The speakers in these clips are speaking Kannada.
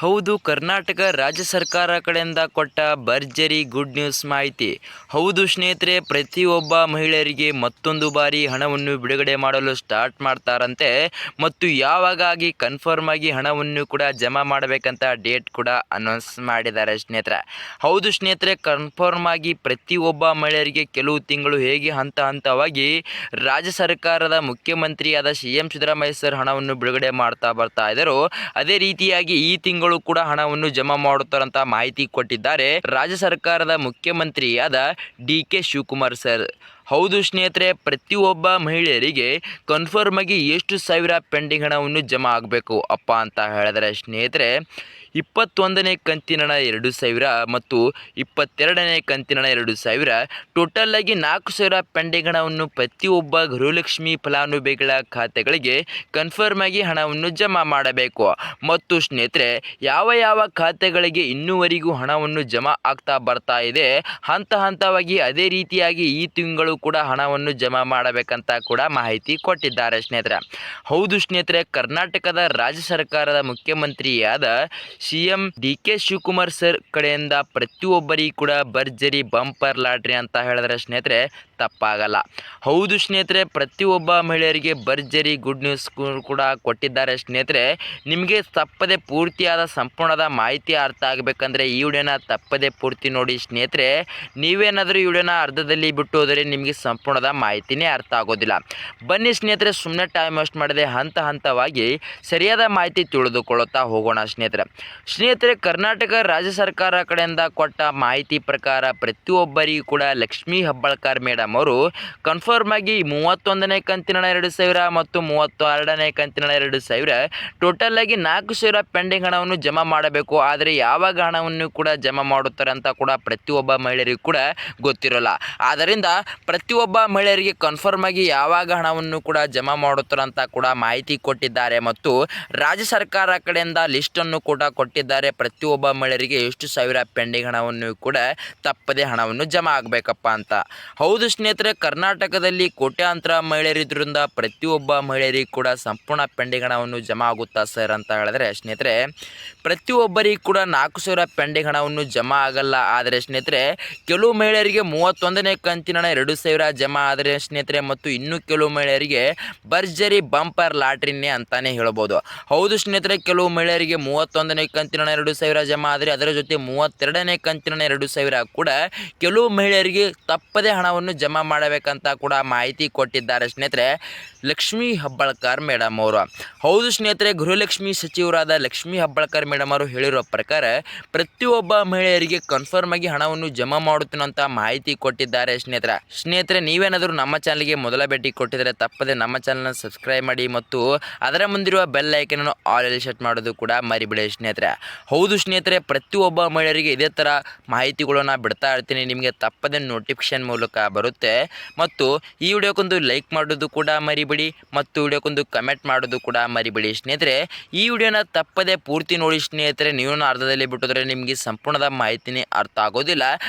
ಹೌದು, ಕರ್ನಾಟಕ ರಾಜ್ಯ ಸರ್ಕಾರ ಕಡೆಯಿಂದ ಕೊಟ್ಟ ಭರ್ಜರಿ ಗುಡ್ ನ್ಯೂಸ್ ಮಾಹಿತಿ. ಹೌದು ಸ್ನೇಹಿತರೆ, ಪ್ರತಿಯೊಬ್ಬ ಮಹಿಳೆಯರಿಗೆ ಮತ್ತೊಂದು ಬಾರಿ ಹಣವನ್ನು ಬಿಡುಗಡೆ ಮಾಡಲು ಸ್ಟಾರ್ಟ್ ಮಾಡ್ತಾರಂತೆ. ಮತ್ತು ಯಾವಾಗಾಗಿ ಕನ್ಫರ್ಮ್ ಆಗಿ ಹಣವನ್ನು ಕೂಡ ಜಮಾ ಮಾಡಬೇಕಂತ ಡೇಟ್ ಕೂಡ ಅನೌನ್ಸ್ ಮಾಡಿದ್ದಾರೆ ಸ್ನೇಹಿತರೆ. ಹೌದು ಸ್ನೇಹಿತರೆ, ಕನ್ಫರ್ಮ್ ಆಗಿ ಪ್ರತಿಯೊಬ್ಬ ಮಹಿಳೆಯರಿಗೆ ಕೆಲವು ತಿಂಗಳು ಹೇಗೆ ಹಂತ ಹಂತವಾಗಿ ರಾಜ್ಯ ಸರ್ಕಾರದ ಮುಖ್ಯಮಂತ್ರಿಯಾದ CM ಸಿದ್ದರಾಮಯ್ಯ ಸರ್ ಹಣವನ್ನು ಬಿಡುಗಡೆ ಮಾಡ್ತಾ ಬರ್ತಾ ಇದ್ದಾರೋ, ಅದೇ ರೀತಿಯಾಗಿ ಈ ತಿಂಗಳು ಕೂಡ ಹಣವನ್ನು ಜಮಾ ಮಾಡುತ್ತಾರಂತ ಮಾಹಿತಿ ಕೊಟ್ಟಿದ್ದಾರೆ ರಾಜ್ಯ ಸರ್ಕಾರದ ಮುಖ್ಯಮಂತ್ರಿಯಾದ DK ಶಿವಕುಮಾರ್ ಸರ್. ಹೌದು ಸ್ನೇಹಿತರೆ, ಪ್ರತಿಯೊಬ್ಬ ಮಹಿಳೆಯರಿಗೆ ಕನ್ಫರ್ಮ್ ಆಗಿ ಎಷ್ಟು ಸಾವಿರ ಪೆಂಡಿಂಗ್ ಹಣವನ್ನು ಜಮಾ ಆಗಬೇಕು ಅಪ್ಪ ಅಂತ ಹೇಳಿದರೆ ಸ್ನೇಹಿತರೆ, 21ನೇ ಕಂತಿನ 2,000 ಮತ್ತು 22ನೇ ಕಂತಿನ 2,000, ಟೋಟಲ್ ಆಗಿ 4,000 ಪೆಂಡಿಂಗ್ ಹಣವನ್ನು ಪ್ರತಿಯೊಬ್ಬ ಗೃಹಲಕ್ಷ್ಮಿ ಫಲಾನುಭವಿಗಳ ಖಾತೆಗಳಿಗೆ ಕನ್ಫರ್ಮ್ ಆಗಿ ಹಣವನ್ನು ಜಮಾ ಮಾಡಬೇಕು. ಮತ್ತು ಸ್ನೇಹಿತರೆ, ಯಾವ ಖಾತೆಗಳಿಗೆ ಇನ್ನೂವರೆಗೂ ಹಣವನ್ನು ಜಮಾ ಆಗ್ತಾ ಬರ್ತಾ ಇದೆ, ಹಂತ ಹಂತವಾಗಿ ಅದೇ ರೀತಿಯಾಗಿ ಈ ತಿಂಗಳು ಕೂಡ ಹಣವನ್ನು ಜಮಾ ಮಾಡಬೇಕಂತ ಕೂಡ ಮಾಹಿತಿ ಕೊಟ್ಟಿದ್ದಾರೆ ಸ್ನೇಹಿತರೆ. ಹೌದು ಸ್ನೇಹಿತರೆ, ಕರ್ನಾಟಕದ ರಾಜ್ಯ ಸರ್ಕಾರದ ಮುಖ್ಯಮಂತ್ರಿಯಾದ CM DK ಶಿವಕುಮಾರ್ ಸರ್ ಕಡೆಯಿಂದ ಪ್ರತಿಯೊಬ್ಬರಿಗೂ ಕೂಡ ಭರ್ಜರಿ ಬಂಪರ್ ಲಾಟ್ರಿ ಅಂತ ಹೇಳಿದ್ರೆ ಸ್ನೇಹಿತರೆ ತಪ್ಪಾಗಲ್ಲ. ಹೌದು ಸ್ನೇಹಿತರೆ, ಪ್ರತಿಯೊಬ್ಬ ಮಹಿಳೆಯರಿಗೆ ಭರ್ಜರಿ ಗುಡ್ ನ್ಯೂಸ್ ಕೂಡ ಕೊಟ್ಟಿದ್ದಾರೆ ಸ್ನೇಹಿತರೆ. ನಿಮಗೆ ತಪ್ಪದೆ ಪೂರ್ತಿಯಾದ ಸಂಪೂರ್ಣದ ಮಾಹಿತಿ ಅರ್ಥ ಆಗಬೇಕಂದ್ರೆ ಈ ವಿಡಿಯೋನ ತಪ್ಪದೆ ಪೂರ್ತಿ ನೋಡಿ ಸ್ನೇಹಿತರೆ. ನೀವೇನಾದರೂ ಈ ವಿಡಿಯೋನ ಅರ್ಧದಲ್ಲಿ ಬಿಟ್ಟು ಹೋದರೆ ನಿಮಗೆ ಸಂಪೂರ್ಣದ ಮಾಹಿತಿನೇ ಅರ್ಥ ಆಗೋದಿಲ್ಲ. ಬನ್ನಿ ಸ್ನೇಹಿತರೆ, ಸುಮ್ಮನೆ ಟೈಮ್ ವೇಸ್ಟ್ ಮಾಡದೆ ಹಂತ ಹಂತವಾಗಿ ಸರಿಯಾದ ಮಾಹಿತಿ ತಿಳಿದುಕೊಳ್ಳುತ್ತಾ ಹೋಗೋಣ ಸ್ನೇಹಿತರೆ. ಕರ್ನಾಟಕ ರಾಜ್ಯ ಸರ್ಕಾರ ಕಡೆಯಿಂದ ಕೊಟ್ಟ ಮಾಹಿತಿ ಪ್ರಕಾರ ಪ್ರತಿಯೊಬ್ಬರಿಗೂ ಕೂಡ ಲಕ್ಷ್ಮೀ ಹೆಬ್ಬಾಳ್ಕರ್ ಮೇಡಮ್ ಅವರು ಕನ್ಫರ್ಮ್ ಆಗಿ 31ನೇ ಕಂತಿನ 2,000 ಮತ್ತು 32ನೇ ಕಂತಿನ 2,000, ಟೋಟಲ್ ಆಗಿ 4,000 ಪೆಂಡಿಂಗ್ ಹಣವನ್ನು ಜಮಾ ಮಾಡಬೇಕು. ಆದರೆ ಯಾವಾಗ ಹಣವನ್ನು ಕೂಡ ಜಮಾ ಮಾಡುತ್ತಾರೆ ಅಂತ ಕೂಡ ಪ್ರತಿಯೊಬ್ಬ ಮಹಿಳೆಯರಿಗೂ ಕೂಡ ಗೊತ್ತಿರೋಲ್ಲ. ಆದ್ದರಿಂದ ಪ್ರತಿಯೊಬ್ಬ ಮಹಿಳೆಯರಿಗೆ ಕನ್ಫರ್ಮ್ ಆಗಿ ಯಾವಾಗ ಹಣವನ್ನು ಕೂಡ ಜಮಾ ಮಾಡುತ್ತಾರೆ ಅಂತ ಕೂಡ ಮಾಹಿತಿ ಕೊಟ್ಟಿದ್ದಾರೆ. ಮತ್ತು ರಾಜ್ಯ ಸರ್ಕಾರ ಕಡೆಯಿಂದ ಲಿಸ್ಟನ್ನು ಕೂಡ ಕೊಟ್ಟಿದ್ದಾರೆ. ಪ್ರತಿಯೊಬ್ಬ ಮಹಿಳೆಯರಿಗೆ ಎಷ್ಟು ಸಾವಿರ ಪೆಂಡಿಂಗ್ ಹಣವನ್ನು ಕೂಡ ತಪ್ಪದೆ ಹಣವನ್ನು ಜಮಾ ಆಗಬೇಕಪ್ಪ ಅಂತ. ಹೌದು ಸ್ನೇಹಿತರೆ, ಕರ್ನಾಟಕದಲ್ಲಿ ಕೋಟ್ಯಾಂತರ ಮಹಿಳೆಯರಿದ್ದರಿಂದ ಪ್ರತಿಯೊಬ್ಬ ಮಹಿಳೆಯರಿಗೂ ಕೂಡ ಸಂಪೂರ್ಣ ಪೆಂಡಿಂಗ್ ಹಣವನ್ನು ಜಮಾ ಆಗುತ್ತಾ ಸರ್ ಅಂತ ಹೇಳಿದ್ರೆ ಸ್ನೇಹಿತರೆ, ಪ್ರತಿಯೊಬ್ಬರಿಗೂ ಕೂಡ 4,000 ಪೆಂಡಿಂಗ್ ಹಣವನ್ನು ಜಮಾ ಆಗಲ್ಲ. ಆದರೆ ಸ್ನೇಹಿತರೆ, ಕೆಲವು ಮಹಿಳೆಯರಿಗೆ 31ನೇ ಕಂತಿನ 2,000 ಜಮಾ ಆದರೆ ಸ್ನೇಹಿತರೆ, ಮತ್ತು ಇನ್ನು ಕೆಲವು ಮಹಿಳೆಯರಿಗೆ ಭರ್ಜರಿ ಬಂಪರ್ ಲಾಟ್ರಿನೇ ಅಂತಾನೆ ಹೇಳ್ಬೋದು. ಹೌದು ಸ್ನೇಹಿತರೆ, ಕೆಲವು ಮಹಿಳೆಯರಿಗೆ 31ನೇ ಕಂತಿನ 2,000 ಜಮಾ ಆದರೆ ಅದರ ಜೊತೆ 32ನೇ ಕಂತಿನ 2,000 ಕೂಡ ಕೆಲವು ಮಹಿಳೆಯರಿಗೆ ತಪ್ಪದೆ ಹಣವನ್ನು ಜಮಾ ಮಾಡಬೇಕಂತ ಕೂಡ ಮಾಹಿತಿ ಕೊಟ್ಟಿದ್ದಾರೆ ಸ್ನೇಹಿತರೆ ಲಕ್ಷ್ಮೀ ಹೆಬ್ಬಾಳ್ಕರ್ ಮೇಡಮ್ ಅವರು. ಹೌದು ಸ್ನೇಹಿತರೆ, ಗೃಹಲಕ್ಷ್ಮಿ ಸಚಿವರಾದ ಲಕ್ಷ್ಮೀ ಹೆಬ್ಬಾಳ್ಕರ್ ಮೇಡಮ್ ಅವರು ಹೇಳಿರೋ ಪ್ರಕಾರ ಪ್ರತಿಯೊಬ್ಬ ಮಹಿಳೆಯರಿಗೆ ಕನ್ಫರ್ಮ್ ಆಗಿ ಹಣವನ್ನು ಜಮಾ ಮಾಡುತ್ತೇನಂತ ಮಾಹಿತಿ ಕೊಟ್ಟಿದ್ದಾರೆ ಸ್ನೇಹಿತರೆ, ನೀವೇನಾದರೂ ನಮ್ಮ ಚಾನಲ್ಗೆ ಮೊದಲ ಭೇಟಿ ಕೊಟ್ಟಿದ್ರೆ ತಪ್ಪದೆ ನಮ್ಮ ಚಾನಲ್ನ ಸಬ್ಸ್ಕ್ರೈಬ್ ಮಾಡಿ ಮತ್ತು ಅದರ ಮುಂದಿರುವ ಬೆಲ್ ಐಕನ್ ಅನ್ನು ಆಲ್ ಅಲ್ಲಿ ಸೆಟ್ ಮಾಡೋದು ಕೂಡ ಮರಿಬೇಡಿ ಸ್ನೇಹಿತರೆ. ಹೌದು ಸ್ನೇಹಿತರೆ, ಪ್ರತಿಯೊಬ್ಬ ಮಹಿಳೆಯರಿಗೆ ಇದೇ ಥರ ಮಾಹಿತಿಗಳನ್ನು ಬಿಡ್ತಾ ಇರ್ತೀನಿ, ನಿಮಗೆ ತಪ್ಪದೆ ನೋಟಿಫಿಕೇಶನ್ ಮೂಲಕ ಬರುತ್ತೆ. ಮತ್ತು ಈ ವಿಡಿಯೋಕ್ಕೊಂದು ಲೈಕ್ ಮಾಡೋದು ಕೂಡ ಮರಿಬೇಡಿ ಮತ್ತು ವಿಡಿಯೋಕ್ಕೊಂದು ಕಮೆಂಟ್ ಮಾಡೋದು ಕೂಡ ಮರಿಬೇಡಿ ಸ್ನೇಹಿತರೆ. ಈ ವಿಡಿಯೋನ ತಪ್ಪದೆ ಪೂರ್ತಿ ನೋಡಿ ಸ್ನೇಹಿತರೆ. ನೀವು ಅರ್ಧದಲ್ಲಿ ಬಿಟ್ಟಿದ್ರೆ ನಿಮಗೆ ಸಂಪೂರ್ಣದ ಮಾಹಿತಿನೇ ಅರ್ಥ ಆಗೋದಿಲ್ಲ.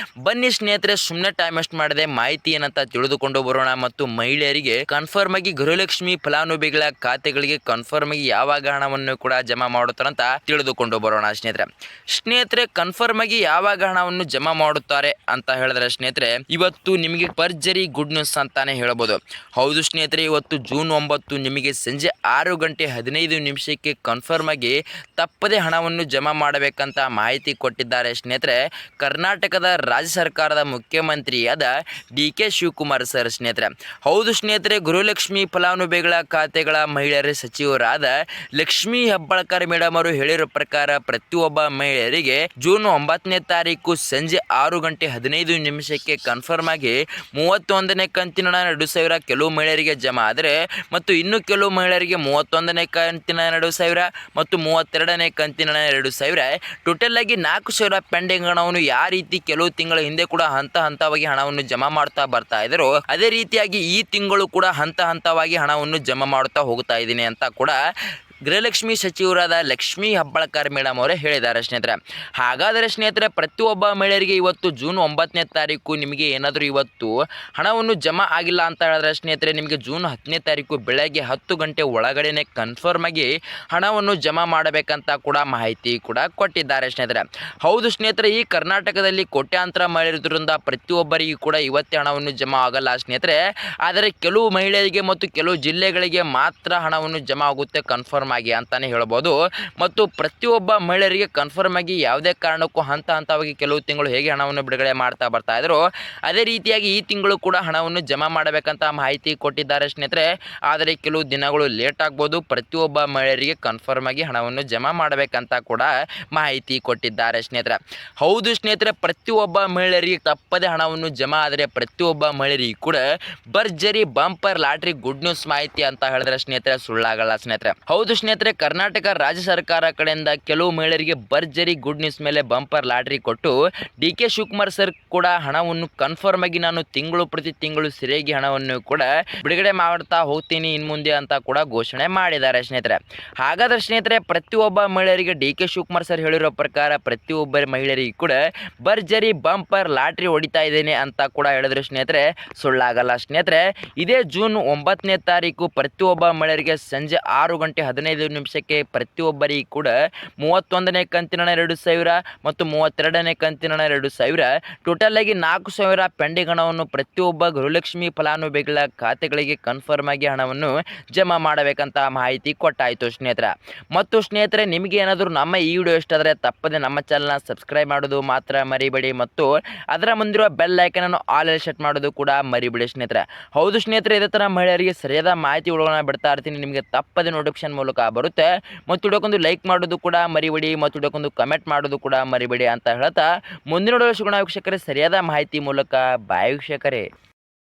ಬನ್ನಿ ಸ್ನೇಹಿತರೆ, ಸುಮ್ಮನೆ ಟೈಮ್ ವೇಸ್ಟ್ ಮಾಡದೆ ಮಾಹಿತಿ ಏನಂತ ತಿಳಿದುಕೊಂಡು ಬರೋಣ. ಮತ್ತು ಮಹಿಳೆಯರಿಗೆ ಕನ್ಫರ್ಮ್ ಆಗಿ ಗೃಹಲಕ್ಷ್ಮಿ ಫಲಾನುಭವಿಗಳ ಖಾತೆಗಳಿಗೆ ಕನ್ಫರ್ಮ್ ಆಗಿ ಯಾವಾಗ ಹಣವನ್ನು ಕೂಡ ಜಮಾ ಮಾಡುತ್ತಾರಂತ ತಿಳಿದುಕೊಂಡು ಬರೋಣ ಸ್ನೇಹಿತರೆ. ಕನ್ಫರ್ಮ್ ಆಗಿ ಯಾವಾಗ ಹಣವನ್ನು ಜಮಾ ಮಾಡುತ್ತಾರೆ ಅಂತ ಹೇಳಿದ್ರೆ ಸ್ನೇಹಿತರೆ, ಇವತ್ತು ನಿಮಗೆ ಭರ್ಜರಿ ಗುಡ್ ನ್ಯೂಸ್ ಅಂತಾನೆ ಹೇಳ್ಬೋದು. ಹೌದು ಸ್ನೇಹಿತರೆ, ಇವತ್ತು ಜೂನ್ 9 ನಿಮಗೆ ಸಂಜೆ 6:15 ಕನ್ಫರ್ಮ್ ಆಗಿ ತಪ್ಪದೆ ಹಣವನ್ನು ಜಮಾ ಮಾಡಬೇಕಂತ ಮಾಹಿತಿ ಕೊಟ್ಟಿದ್ದಾರೆ ಸ್ನೇಹಿತರೆ ಕರ್ನಾಟಕದ ರಾಜ್ಯ ಸರ್ಕಾರದ ಮುಖ್ಯಮಂತ್ರಿಯಾದ DK ಶಿವಕುಮಾರ್ ಸರ್ ಸ್ನೇಹಿತರೆ. ಹೌದು ಸ್ನೇಹಿತರೆ, ಗೃಹಲಕ್ಷ್ಮಿ ಫಲಾನುಭವಿಗಳ ಖಾತೆಗಳ ಮಹಿಳೆಯರ ಸಚಿವರಾದ ಲಕ್ಷ್ಮೀ ಹೆಬ್ಬಾಳ್ಕರ್ ಮೇಡಮ್ ಅವರು ಹೇಳಿರೋ ಪ್ರಕಾರ ಪ್ರತಿಯೊಬ್ಬ ಮಹಿಳೆಯರಿಗೆ ಜೂನ್ 9ನೇ ತಾರೀಕು ಸಂಜೆ 6:15 ಕನ್ಫರ್ಮ್ ಆಗಿ 31ನೇ ಕಂತಿನ 2,000 ಕೆಲವು ಮಹಿಳೆಯರಿಗೆ ಜಮಾ ಆದರೆ ಮತ್ತು ಇನ್ನು ಕೆಲವು ಮಹಿಳೆಯರಿಗೆ 31ನೇ ಕಂತಿನ 2,000 ಮತ್ತು 32ನೇ ಕಂತಿನ 2,000, ಟೋಟಲ್ ಆಗಿ 4,000 ಪೆಂಡಿಂಗ್ ಹಣವನ್ನು ಯಾವ ರೀತಿ ಕೆಲವು ತಿಂಗಳ ಹಿಂದೆ ಕೂಡ ಹಂತ ಹಂತವಾಗಿ ಹಣವನ್ನು ಜಮಾ ಮಾಡ್ತಾ ಬರ್ತಾ ಇದ್ರು, ಅದೇ ರೀತಿಯಾಗಿ ಈ ತಿಂಗಳು ಕೂಡ ಹಂತ ಹಂತವಾಗಿ ಹಣವನ್ನು ಜಮಾ ಮಾಡ್ತಾ ಹೋಗ್ತಾ ಇದ್ದೀನಿ ಅಂತ ಕೂಡ ಗೃಹಲಕ್ಷ್ಮಿ ಸಚಿವರಾದ ಲಕ್ಷ್ಮೀ ಹೆಬ್ಬಾಳ್ಕರ್ ಮೇಡಮ್ ಅವರೇ ಹೇಳಿದ್ದಾರೆ ಸ್ನೇಹಿತರೆ. ಹಾಗಾದರೆ ಸ್ನೇಹಿತರೆ, ಪ್ರತಿಯೊಬ್ಬ ಮಹಿಳೆಯರಿಗೆ ಇವತ್ತು ಜೂನ್ 9ನೇ ತಾರೀಕು ನಿಮಗೆ ಏನಾದರೂ ಇವತ್ತು ಹಣವನ್ನು ಜಮಾ ಆಗಿಲ್ಲ ಅಂತ ಹೇಳಿದ್ರೆ ಸ್ನೇಹಿತರೆ, ನಿಮಗೆ ಜೂನ್ 10ನೇ ತಾರೀಕು ಬೆಳಗ್ಗೆ 10 ಗಂಟೆ ಒಳಗಡೆನೆ ಕನ್ಫರ್ಮ್ ಆಗಿ ಹಣವನ್ನು ಜಮಾ ಮಾಡಬೇಕಂತ ಕೂಡ ಮಾಹಿತಿ ಕೂಡ ಕೊಟ್ಟಿದ್ದಾರೆ ಸ್ನೇಹಿತರೆ. ಹೌದು ಸ್ನೇಹಿತರೆ, ಈ ಕರ್ನಾಟಕದಲ್ಲಿ ಕೋಟ್ಯಾಂತರ ಮಹಿಳೆಯರಿಂದ ಪ್ರತಿಯೊಬ್ಬರಿಗೂ ಕೂಡ ಇವತ್ತೇ ಹಣವನ್ನು ಜಮಾ ಆಗಲ್ಲ ಸ್ನೇಹಿತರೆ. ಆದರೆ ಕೆಲವು ಮಹಿಳೆಯರಿಗೆ ಮತ್ತು ಕೆಲವು ಜಿಲ್ಲೆಗಳಿಗೆ ಮಾತ್ರ ಹಣವನ್ನು ಜಮಾ ಆಗುತ್ತೆ ಕನ್ಫರ್ಮ್ ಆಗಿ ಅಂತಾನೆ ಹೇಳ್ಬೋದು. ಮತ್ತು ಪ್ರತಿಯೊಬ್ಬ ಮಹಿಳೆಯರಿಗೆ ಕನ್ಫರ್ಮ್ ಆಗಿ ಯಾವುದೇ ಕಾರಣಕ್ಕೂ ಹಂತವಾಗಿ ಕೆಲವು ತಿಂಗಳು ಹೇಗೆ ಹಣವನ್ನು ಬಿಡುಗಡೆ ಮಾಡ್ತಾ ಬರ್ತಾ ಇದ್ರು, ಅದೇ ರೀತಿಯಾಗಿ ಈ ತಿಂಗಳು ಕೂಡ ಹಣವನ್ನು ಜಮಾ ಮಾಡಬೇಕಂತ ಮಾಹಿತಿ ಕೊಟ್ಟಿದ್ದಾರೆ ಸ್ನೇಹಿತರೆ. ಆದರೆ ಕೆಲವು ದಿನಗಳು ಲೇಟ್ ಆಗ್ಬೋದು. ಪ್ರತಿಯೊಬ್ಬ ಮಹಿಳೆಯರಿಗೆ ಕನ್ಫರ್ಮ್ ಆಗಿ ಹಣವನ್ನು ಜಮಾ ಮಾಡಬೇಕಂತ ಕೂಡ ಮಾಹಿತಿ ಕೊಟ್ಟಿದ್ದಾರೆ ಸ್ನೇಹಿತರೆ. ಹೌದು ಸ್ನೇಹಿತರೆ, ಪ್ರತಿಯೊಬ್ಬ ಮಹಿಳೆಯರಿಗೆ ತಪ್ಪದೆ ಹಣವನ್ನು ಜಮಾ ಆದರೆ ಪ್ರತಿಯೊಬ್ಬ ಮಹಿಳೆಯರಿಗೆ ಕೂಡ ಭರ್ಜರಿ ಬಂಪರ್ ಲಾಟ್ರಿ ಗುಡ್ ನ್ಯೂಸ್ ಮಾಹಿತಿ ಅಂತ ಹೇಳಿದ್ರೆ ಸ್ನೇಹಿತರೆ ಸುಳ್ಳಾಗಲ್ಲ ಸ್ನೇಹಿತರೆ. ಹೌದು ಸ್ನೇಹಿತರೆ, ಕರ್ನಾಟಕ ರಾಜ್ಯ ಸರ್ಕಾರ ಕಡೆಯಿಂದ ಕೆಲವು ಮಹಿಳೆಯರಿಗೆ ಭರ್ಜರಿ ಗುಡ್ ನ್ಯೂಸ್ ಮೇಲೆ ಬಂಪರ್ ಲಾಟ್ರಿ ಕೊಟ್ಟು DK ಶಿವಕುಮಾರ್ ಸರ್ ಕೂಡ ಹಣವನ್ನು ಕನ್ಫರ್ಮ್ ಆಗಿ ನಾನು ತಿಂಗಳು ಪ್ರತಿ ತಿಂಗಳು ಸರಿಯಾಗಿ ಹಣವನ್ನು ಕೂಡ ಬಿಡುಗಡೆ ಮಾಡ್ತಾ ಹೋಗ್ತೀನಿ ಇನ್ನು ಮುಂದೆ ಅಂತ ಕೂಡ ಘೋಷಣೆ ಮಾಡಿದ್ದಾರೆ ಸ್ನೇಹಿತರೆ. ಹಾಗಾದ್ರೆ ಸ್ನೇಹಿತರೆ, ಪ್ರತಿಯೊಬ್ಬ ಮಹಿಳೆಯರಿಗೆ DK ಶಿವಕುಮಾರ್ ಸರ್ ಹೇಳಿರೋ ಪ್ರಕಾರ ಪ್ರತಿಯೊಬ್ಬ ಮಹಿಳೆಯರಿಗೆ ಕೂಡ ಭರ್ಜರಿ ಬಂಪರ್ ಲಾಟ್ರಿ ಹೊಡಿತಾ ಇದ್ದೇನೆ ಅಂತ ಕೂಡ ಹೇಳಿದ್ರು ಸ್ನೇಹಿತರೆ ಸುಳ್ಳಾಗಲ್ಲ ಸ್ನೇಹಿತರೆ. ಇದೇ ಜೂನ್ 9ನೇ ತಾರೀಕು ಪ್ರತಿಯೊಬ್ಬ ಮಹಿಳೆಯರಿಗೆ ಸಂಜೆ 6 ಗಂಟೆ 15 ನಿಮಿಷಕ್ಕೆ ಪ್ರತಿಯೊಬ್ಬರಿಗೆ ಕೂಡ 31ನೇ ಕಂತಿನ 2,000 ಮತ್ತು 32ನೇ ಕಂತಿನ 2,000 ಟೋಟಲ್ ಆಗಿ 4,000 ಪೆಂಡಿಂಗ್ ಹಣವನ್ನು ಪ್ರತಿಯೊಬ್ಬ ಗೃಹಲಕ್ಷ್ಮಿ ಫಲಾನುಭವಿಗಳ ಖಾತೆಗಳಿಗೆ ಕನ್ಫರ್ಮ್ ಆಗಿ ಹಣವನ್ನು ಜಮಾ ಮಾಡಬೇಕಂತ ಮಾಹಿತಿ ಕೊಟ್ಟಾಯಿತು ಸ್ನೇಹಿತರೆ. ಮತ್ತು ಸ್ನೇಹಿತರೆ, ನಿಮಗೆ ಏನಾದರೂ ನಮ್ಮ ಈ ವಿಡಿಯೋ ಇಷ್ಟ ಆದರೆ ತಪ್ಪದೆ ನಮ್ಮ ಚಾನಲ್ನ ಸಬ್ಸ್ಕ್ರೈಬ್ ಮಾಡೋದು ಮಾತ್ರ ಮರಿಬೇಡಿ ಮತ್ತು ಅದರ ಮುಂದಿರುವ ಬೆಲ್ ಐಕನನ್ನು ಆಲ್ ಸೆಟ್ ಮಾಡೋದು ಕೂಡ ಮರಿಬೇಡಿ ಸ್ನೇಹಿತರೆ. ಹೌದು ಸ್ನೇಹಿತರೆ, ಇದೇ ಥರ ಮಹಿಳೆಯರಿಗೆ ಸರಿಯಾದ ಮಾಹಿತಿ ಒಳಗಡೆ ಬಿಡ್ತಾ ಇರ್ತೀನಿ. ನಿಮಗೆ ತಪ್ಪದೆ ನೋಟಿಫಿಕೇಶನ್ ಮೂಲಕ ಬರುತ್ತೆ. ಮತ್ತು ವಿಡಿಯೋಕ್ಕೊಂದು ಲೈಕ್ ಮಾಡೋದು ಕೂಡ ಮರಿಬೇಡಿ ಮತ್ತು ವಿಡಿಯೋಕ್ಕೊಂದು ಕಮೆಂಟ್ ಮಾಡೋದು ಕೂಡ ಮರಿಬೇಡಿ ಅಂತ ಹೇಳ್ತಾ ಮುಂದಿನ ವಿಡಿಯೋ ಸಿಗೋಣ ವೀಕ್ಷಕರೇ ಸರಿಯಾದ ಮಾಹಿತಿ ಮೂಲಕ. ಬಾಯ್ ವೀಕ್ಷಕರೇ.